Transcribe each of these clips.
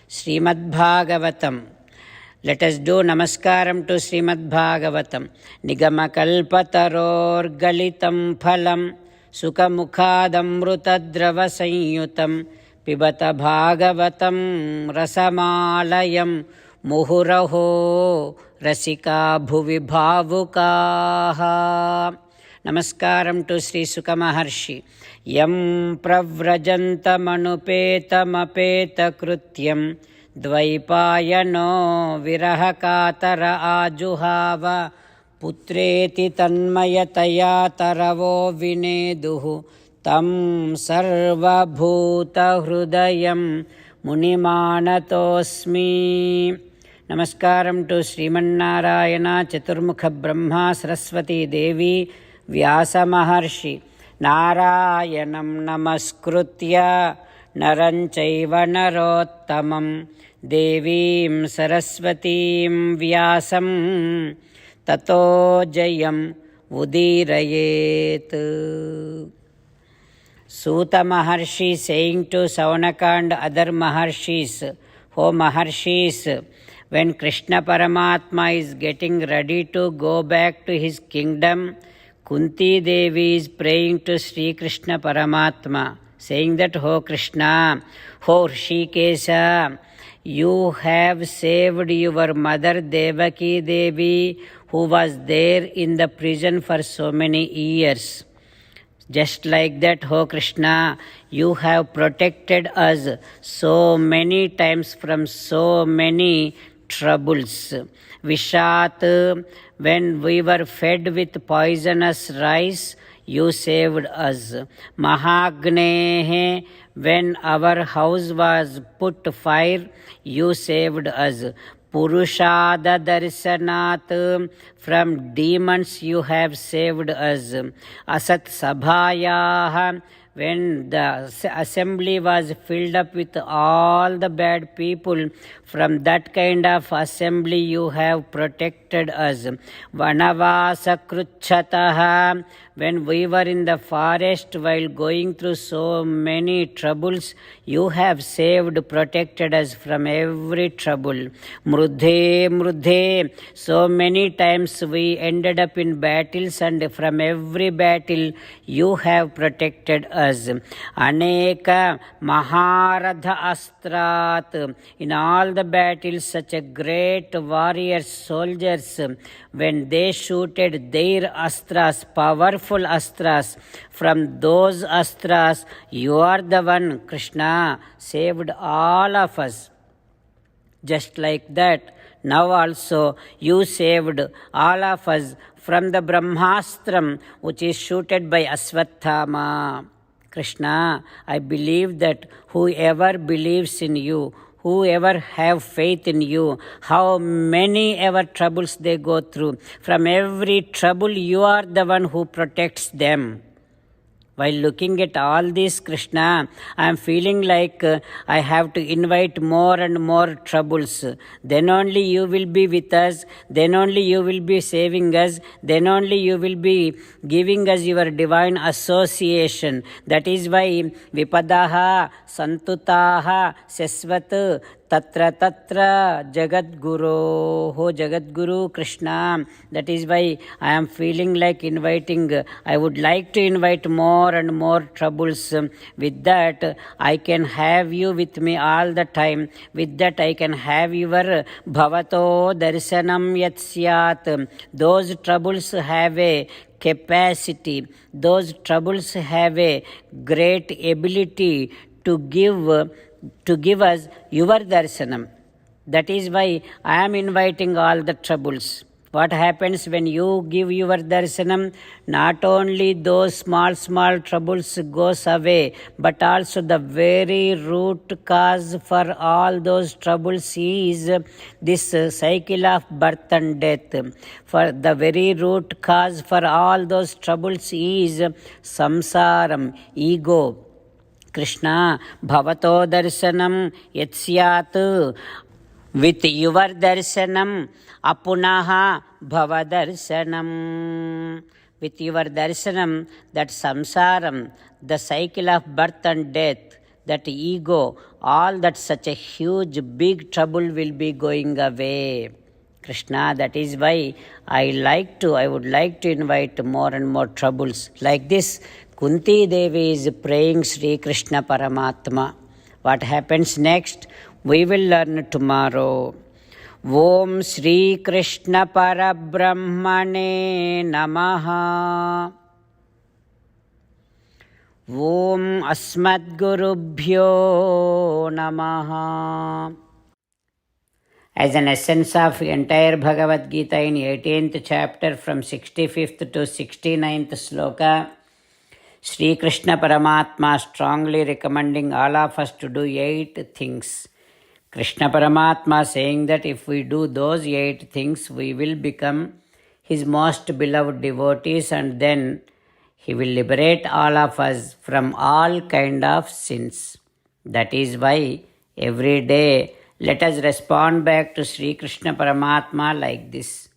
Srimad-Bhagavatam. Let us do namaskaram to Srimad-Bhagavatam. Nigamakalpatarorgalitam phalam sukamukhadamrutadrava-sanyutam pibata bhagavatam rasamalayam muhuraho rasika bhuvi bhavukaha. Namaskaram to Sri Suka Maharshi. Yam pravrajantamanupeta-mapeta-krutyam dvaipayano virahakatara ajuhava putreti tanmayataya taravo vineduhu tam sarvabhuta hrudayam munimanatosmi. Namaskaram to Srimannarayana Chaturmukha Brahma Saraswati Devi Vyasa Maharshi. Narayanam namaskritya naram chaiva narottamam devim saraswatim vyasam tato jayam udirayet. Suta Maharshi saying to Saunaka and other Maharshis, "O Maharshis, when Krishna Paramatma is getting ready to go back to his kingdom, Kunti Devi is praying to Sri Krishna Paramatma, saying that, O Krishna, O Rishikesha, you have saved your mother Devaki Devi, who was there in the prison for so many years. Just like that, O Krishna, you have protected us so many times from so many troubles. Vishat, when we were fed with poisonous rice, you saved us. Mahagnehe, when our house was put to fire, you saved us. Purushada Darshanat, from demons you have saved us. Asat Sabhayaha, when the assembly was filled up with all the bad people, from that kind of assembly you have protected us. Vanavasa Kruchataha, when we were in the forest while going through so many troubles, you have saved, protected us from every trouble. Mrudhe, so many times we ended up in battles, and from every battle you have protected us. Aneka Maharadha Astrat, in all the battles such a great warriors, soldiers, when they shooted their astras, powerful astras, from those astras you are the one, Krishna, saved all of us. Just like that, now also you saved all of us from the Brahmastram which is shooted by Aswathama. Krishna, I believe that whoever believes in you, whoever have faith in you, how many ever troubles they go through, from every trouble you are the one who protects them. While looking at all this, Krishna, I am feeling like I have to invite more and more troubles. Then only you will be with us. Then only you will be saving us. Then only you will be giving us your divine association. That is why Vipadaha, Santutaha, Sesvat, Tatra Jagadguru, Ho Jagadguru Krishna. That is why I am feeling like inviting, I would like to invite more and more troubles. With that, I can have you with me all the time. With that, I can have your Bhavato Darshanam Yatsyat. Those troubles have a capacity. Those troubles have a great ability to give us your darshanam. That is why I am inviting all the troubles. What happens when you give your darshanam? Not only those small troubles goes away, but also the very root cause for all those troubles is this cycle of birth and death. For the very root cause for all those troubles is samsaram, ego. Krishna, Bhavato Darshanam Yatsyat, with your darshanam, Apunaha Bhava Darshanam. With your darshanam, that samsaram, the cycle of birth and death, that ego, all that such a huge, big trouble will be going away. Krishna, that is why I would like to invite more and more troubles. Like this, Kunti Devi is praying Sri Krishna Paramatma. What happens next? We will learn tomorrow. Om Sri Krishna Parabrahmane Namaha. Om Asmadgurubhyo Namaha. As an essence of entire Bhagavad Gita in 18th chapter from 65th to 69th sloka, Sri Krishna Paramatma strongly recommending all of us to do 8 things. Krishna Paramatma saying that if we do those 8 things, we will become his most beloved devotees, and then he will liberate all of us from all kind of sins. That is why every day let us respond back to Sri Krishna Paramatma like this.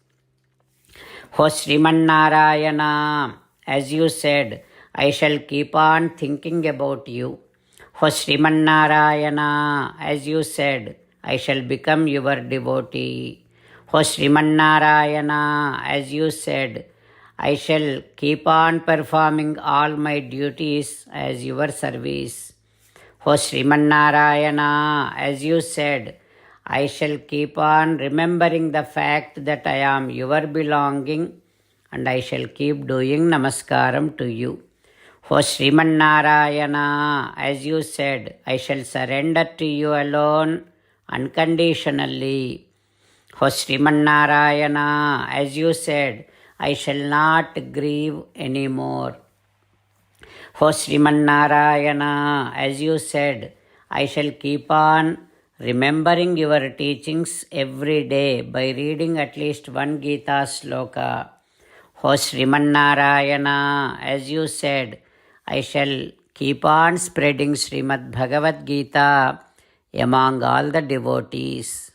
Ho Sriman Narayana, as you said, I shall keep on thinking about you. Ho Sriman Narayana, as you said, I shall become your devotee. Ho Sriman Narayana, as you said, I shall keep on performing all my duties as your service. O Sriman Narayana, as you said, I shall keep on remembering the fact that I am your belonging, and I shall keep doing namaskaram to you. O Sriman Narayana, as you said, I shall surrender to you alone unconditionally. O Sriman Narayana, as you said, I shall not grieve anymore. O Sriman Narayana, as you said, I shall keep on remembering your teachings every day by reading at least one Gita sloka. O Sriman Narayana, as you said, I shall keep on spreading Srimad Bhagavad Gita among all the devotees.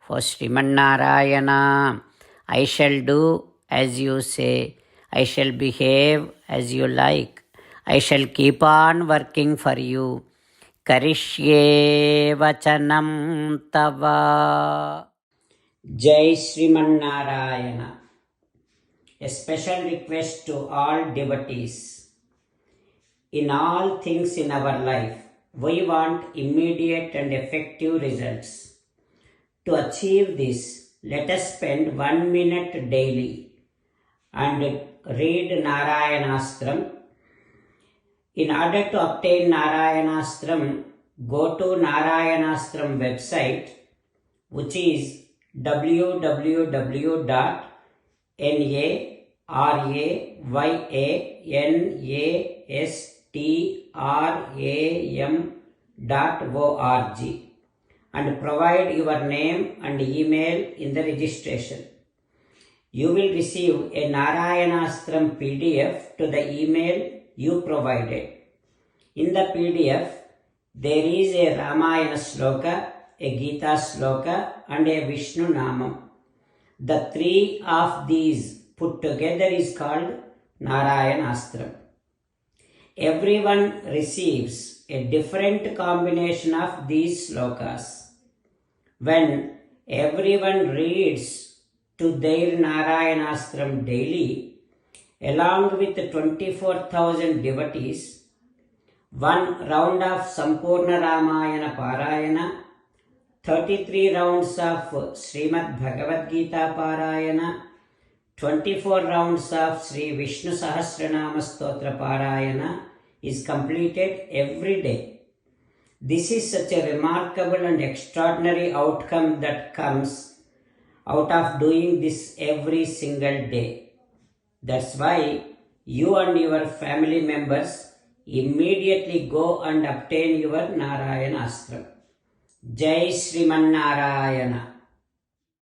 O Sriman Narayana, I shall do as you say. I shall behave as you like. I shall keep on working for you. Karishye vachanam tava. Jai Sriman Narayana. A special request to all devotees. In all things in our life, we want immediate and effective results. To achieve this, let us spend 1 minute daily and read Narayanastram. In order to obtain Narayanastram, go to Narayanastram website, which is www.narayanastram.org, and provide your name and email in the registration. You will receive a Narayanastram PDF to the email you provided. In the PDF, there is a Ramayana sloka, a Gita sloka, and a Vishnu Namam. The 3 of these put together is called Narayanastram. Everyone receives a different combination of these slokas. When everyone reads to their Narayanastram daily, along with 24,000 devotees, 1 round of Sampurna Ramayana Parayana, 33 rounds of Srimad Bhagavad Gita Parayana, 24 rounds of Sri Vishnu Sahasranama Stotra Parayana is completed every day. This is such a remarkable and extraordinary outcome that comes out of doing this every single day. That's why you and your family members immediately go and obtain your Narayanastram. Jai Sriman Narayana.